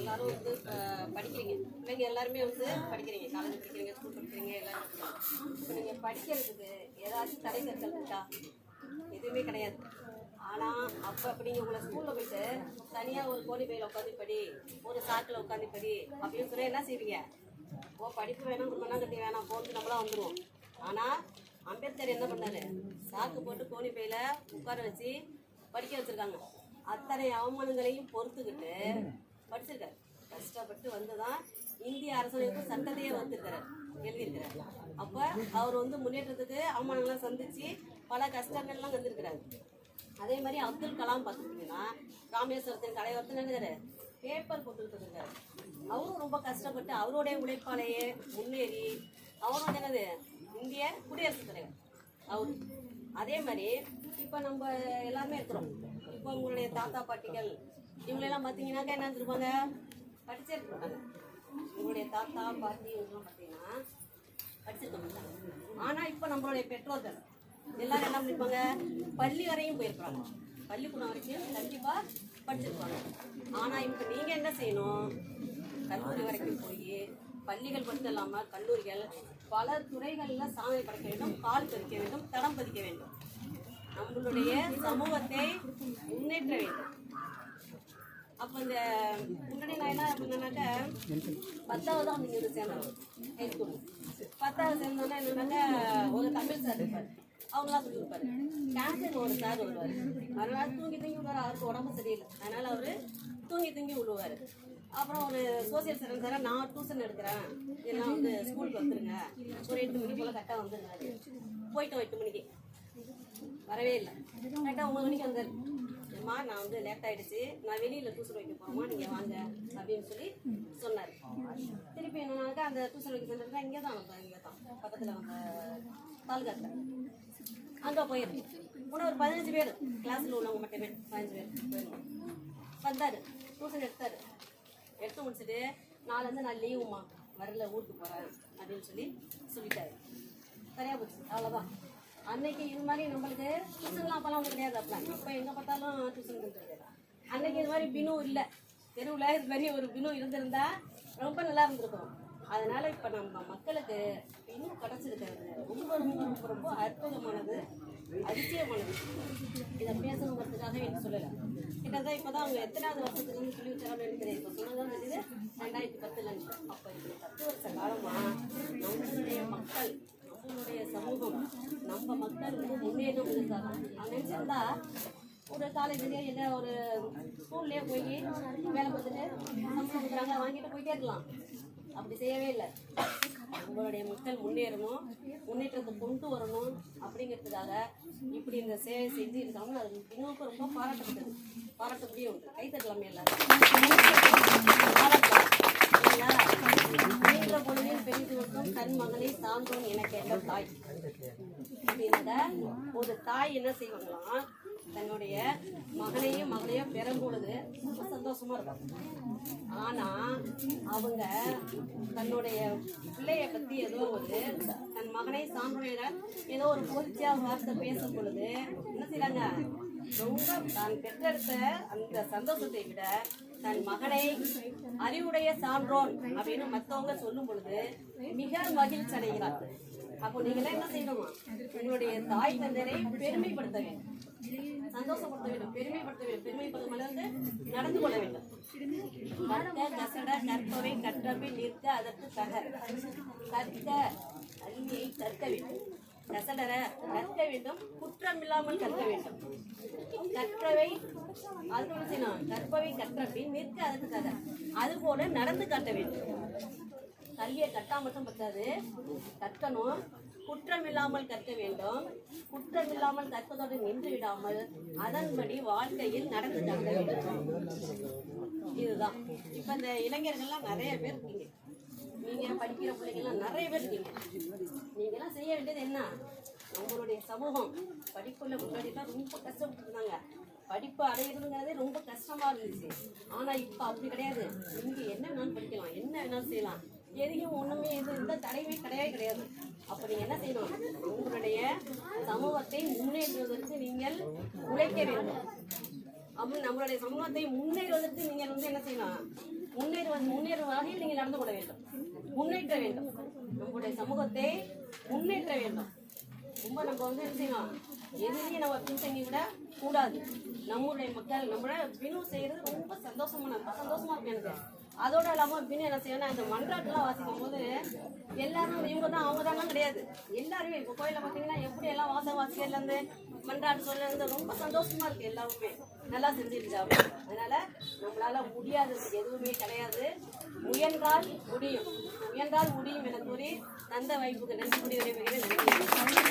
எல்லாரும் வந்து படிக்கிறீங்க, பிள்ளைங்க எல்லாருமே வந்து படிக்கிறீங்க, காலேஜ் படிக்கிறீங்க, ஸ்கூல் படிக்கிறீங்க, எல்லாரும். இப்போ நீங்கள் படிக்கிறதுக்கு ஏதாச்சும் தடை கற்கள் இருக்கா? எதுவுமே கிடையாது. ஆனால் அப்போ அப்படி நீங்கள் உங்களை ஸ்கூலில் போயிட்டு தனியாக ஒரு கோழி பையில் உட்காந்து படி, ஒரு சாக்கில் உட்காந்து படி அப்படின்னு சொல்லி என்ன செய்வீங்க? ஓ படிப்பு வேணாம், மண்ணாங்கட்டி வேணாம் போட்டு நம்மளாம் வந்துடுவோம். ஆனால் அம்பேத்கர் என்ன பண்ணாரு? சாக்கு போட்டு கோழி பையில் உட்கார வச்சு படிக்க வச்சுருக்காங்க. அத்தனை அவமானங்களையும் பொறுத்துக்கிட்டு படிச்சிருக்காரு. கஷ்டப்பட்டு வந்து தான் இந்திய அரசமைப்பு சட்டத்தையே வந்திருக்கிறார், எழுதியிருக்கிறார். அப்போ அவர் வந்து முன்னேற்றத்துக்கு அவமானங்கள்லாம் சந்தித்து பல கஷ்டங்கள்லாம் வந்திருக்கிறாரு. அதே மாதிரி அப்துல் கலாம் பார்த்துக்கிட்டிங்கன்னா ராமேஸ்வரத்தின் தலைவரத்தில் நினைக்கிறாரு, பேப்பர் போட்டுக்கிட்டு இருக்காரு. அவரும் ரொம்ப கஷ்டப்பட்டு அவருடைய உழைப்பாலேயே முன்னேறி அவரும் வந்து என்னது இந்திய குடியரசுத் தலைவர் அவரு. அதே மாதிரி இப்போ நம்ம எல்லாருமே இருக்கிறோம். இப்போ உங்களுடைய தாத்தா பாட்டிகள் இவங்களெல்லாம் பார்த்தீங்கன்னாக்கா என்ன இருப்பாங்க? படிச்சே இருப்பாங்க. உங்களுடைய தாத்தா பாட்டி இவங்கெல்லாம் பார்த்தீங்கன்னா படிச்சிருக்க மாட்டாங்க. ஆனால் இப்போ நம்மளுடைய பெற்றோர்கள் எல்லாரும் என்ன பண்ணிருப்பாங்க? பள்ளி வரையும் போயிருப்பாங்க, பள்ளிக்கூடம் வரைக்கும் கண்டிப்பாக படிச்சிருப்பாங்க. ஆனால் இப்போ நீங்கள் என்ன செய்யணும்? கல்லூரி வரைக்கும் போய் பள்ளிகள் மட்டும் இல்லாமல் கல்லூரிகள் பல துறைகளில் சாதனை படைக்க வேண்டும், கால் பதிக்க வேண்டும், தடம் பதிக்க வேண்டும். நம்மளுடைய சமூகத்தை முன்னேற்ற வேண்டும். அப்போ இந்த முன்னாடி நான் என்ன பண்ணேன்னாக்கா 10வது தான் நீங்கள் வந்து சேர்ந்தோம் ஹைஸ்கூல். 10வது சேர்ந்தோன்னா என்னன்னாக்கா ஒரு தமிழ் சார் இருப்பார், அவங்களாம் சொல்லி கொடுப்பாரு. கேன்சர் ஒரு சார் வருவார், அதனால் தூங்கி விடுவார். அவருக்கு உடம்பு சரியில்லை, அதனால் அவர் தூங்கி விடுவார். அப்புறம் ஒரு சோசியல் சயின்ஸ் சார், நான் டியூஷன் எடுக்கிறேன், எல்லாம் வந்து ஸ்கூலுக்கு வந்துருங்க, ஒரு 8 மணிக்கு போல் கரெக்டாக வந்துருந்தாரு. போயிட்டோம் 8 மணிக்கு, வரவே இல்லை. கரெக்டாக 9 மணிக்கு வந்தார். அம்மா நான் வந்து லேட் ஆகிடுச்சு, நான் வெளியில் டியூஷன் வைக்க போகிறோமா, நீங்கள் வாங்க அப்படின்னு சொல்லி சொன்னார். திருப்பி என்னன்னாக்கா அந்த டியூஷன் வைக்க சென்டர் இங்கே தான் பக்கத்தில் நம்ம தாலுகாத்தில் அங்கே போயிருக்கோம். இன்னும் ஒரு 15 பேர் கிளாஸில் உள்ளவங்க மட்டுமே 15 பேர் போயிருக்கோம். வந்தார், டியூஷன் எடுத்து முடிச்சுட்டு நாளைந்து நான் லீவுமா வரல, ஊருக்கு போகிறேன் அப்படின்னு சொல்லிட்டாரு. சரியா போச்சு, அவ்வளோதான். அன்னைக்கு இது மாதிரி நம்மளுக்கு டியூஷன்லாம் அப்போல்லாம் ஒன்றும் கிடையாது. அப்போ இப்போ எங்கே பார்த்தாலும் டியூஷன் கொடுத்துருக்கு. அன்னைக்கு இது மாதிரி பினு இல்லை, தெருவில் இது மாதிரி ஒரு பினு இருந்திருந்தா ரொம்ப நல்லா இருந்திருக்கும். அதனால் இப்போ நம்ம மக்களுக்கு இன்னும் கிடச்சிருக்கிறது ரொம்ப ரொம்ப ரொம்ப ரொம்ப அற்புதமானது, அதிசயமானது. இதை பேசணுங்கிறதுக்காக எனக்கு சொல்லலை. கிட்டத்தட்ட இப்போ தான் அவங்க எத்தனாவது வருஷத்துக்கு வந்து சொல்லி வச்சாங்கன்னு நினைக்கிறேன். இப்போ சொன்னதான் தெரியுது 2010. அப்போ இப்போ 10 வருஷ காலமாக நம்மளுடைய மக்கள், நம்மளுடைய சமூகம், நம்ம மக்கள் வந்து முன்னேற்றம் இருக்காங்க. நான் நினச்சிருந்தா ஒரு காலேஜ்லேயே இல்லை ஒரு ஸ்கூல்லேயே போய் வேலை பார்த்துட்டு சம்பளம் கொடுக்குறாங்க, வாங்கிட்டு போயிட்டே இருக்கலாம். அப்படி செய்யவே இல்லை. நம்மளுடைய மக்கள் முன்னேறணும், முன்னேற்றத்தை கொண்டு வரணும் அப்படிங்கிறதுக்காக இப்படி இந்த சேவை செஞ்சு இருக்காங்க. அது இன்னும் ரொம்ப பாராட்டக்கூடிய ஒன்று. கைத்தட்டலாமே எல்லாரும் நீண்ட பொழுதில் பெரிது ஒன்றும் தன் மகனை சான்றோன் என கேட்ட தாய். இந்த ஒரு தாய் என்ன செய்வாங்களாம், தன்னுடைய மகனையும் மகளையும் பெறும் பொழுது ரொம்ப சந்தோஷமா இருக்கும். ஆனா அவங்க தன்னுடைய பிள்ளைய பத்தி ஏதோ ஒரு தன் மகனை சான்றோட ஏதோ ஒரு பொருத்தியா வார்த்தை பேசும் பொழுது என்ன செய்யறாங்க? ரொம்ப தான் பெற்றெடுத்த அந்த சந்தோஷத்தை விட தன் மகனை அறிவுடைய சான்றோன் அப்படின்னு மற்றவங்க சொல்லும் பொழுது மிக மகிழ்ச்சி அடைகிறார். அப்போ நீங்களாம் என்ன செய்யணுமா? உங்களுடைய தாய் தந்தரை பெருமைப்படுத்த வேண்டும், சந்தோஷப்படுத்த வேண்டும், பெருமைப்படுத்த வேண்டும். பெருமைப்படுத்த மலர்ந்து நடந்து கொள்ள வேண்டும். கற்க கசட கற்பவை கற்றவை நிற்க அதற்கு தக. கற்க கல்வியை கற்க வேண்டும், கசடர கற்க வேண்டும், குற்றமில்லாமல் கற்க வேண்டும். கற்றவை அது செய்யணும், கற்பவை கற்றபின் நிற்க அதற்கு தக. அதுபோல நடந்து காட்ட வேண்டும். கல்வியை கட்டா மட்டும் பத்தாது, கற்கணும், குற்றமில்லாமல் கற்க வேண்டும். குற்றமில்லாமல் கற்பதோடு நின்று விடாமல் அதன்படி வாழ்க்கையில் நடந்து காட்ட வேண்டும். இதுதான். இப்போ இந்த இளைஞர்கள்லாம் நிறைய பேர் இருக்கீங்க, நீங்கள் படிக்கிற பிள்ளைங்கள்லாம் நிறைய பேர் இருக்கீங்க. நீங்கள்லாம் செய்ய வேண்டியது என்ன? நம்மளுடைய சமூகம் படிப்புள்ள முன்னாடிலாம் ரொம்ப கஷ்டப்பட்டுருந்தாங்க. படிப்பு அடையிறதுங்கிறதே ரொம்ப கஷ்டமாக இருந்துச்சு. ஆனால் இப்போ அப்படி கிடையாது. நீங்கள் என்ன வேணாலும் படிக்கலாம், என்ன வேணாலும் செய்யலாம், எதையும் ஒன்றுமே எந்த தடையுமே கிடையாது. அப்போ நீங்கள் என்ன செய்யணும்? உங்களுடைய சமூகத்தை முன்னேற்றுவதற்கு நீங்கள் உழைக்க வேண்டும். அப்படி நம்மளுடைய சமூகத்தை முன்னேறுவதற்கு நீங்கள் வந்து என்ன செய்யலாம்? முன்னேறும் வகையில் நீங்கள் நடந்து கொள்ள வேண்டும், முன்னேற்ற வேண்டும், நம்முடைய சமூகத்தை முன்னேற்ற வேண்டும். ரொம்ப நம்ம என்ன செய்யணும், எதுலேயும் நம்ம பின்தங்கி விட கூடாது. நம்முடைய மக்கள் நம்மளோட பினு செய்கிறது ரொம்ப சந்தோஷமா இருக்கு எனக்கு. அதோட இல்லாமல் பின்னு என்ன செய்யணும், இந்த மன்றாட்டுலாம் வாசிக்கும் போது எல்லாரும் இவங்க தான் அவங்க தானே கிடையாது, எல்லாருமே இப்போ கோயிலில் பார்த்தீங்கன்னா எப்படி எல்லாம் வாசிக்கிறதுலேருந்து மன்றாட்டு சொல்லேருந்து ரொம்ப சந்தோஷமா இருக்கு. எல்லாருமே நல்லா செஞ்சுருக்காங்க. அதனால நம்மளால முடியாதது எதுவுமே கிடையாது. முயன்றால் முடியும் என கூறி தந்த வாய்ப்புக்கு நன்றி கூறி விரைவுகிறேன்.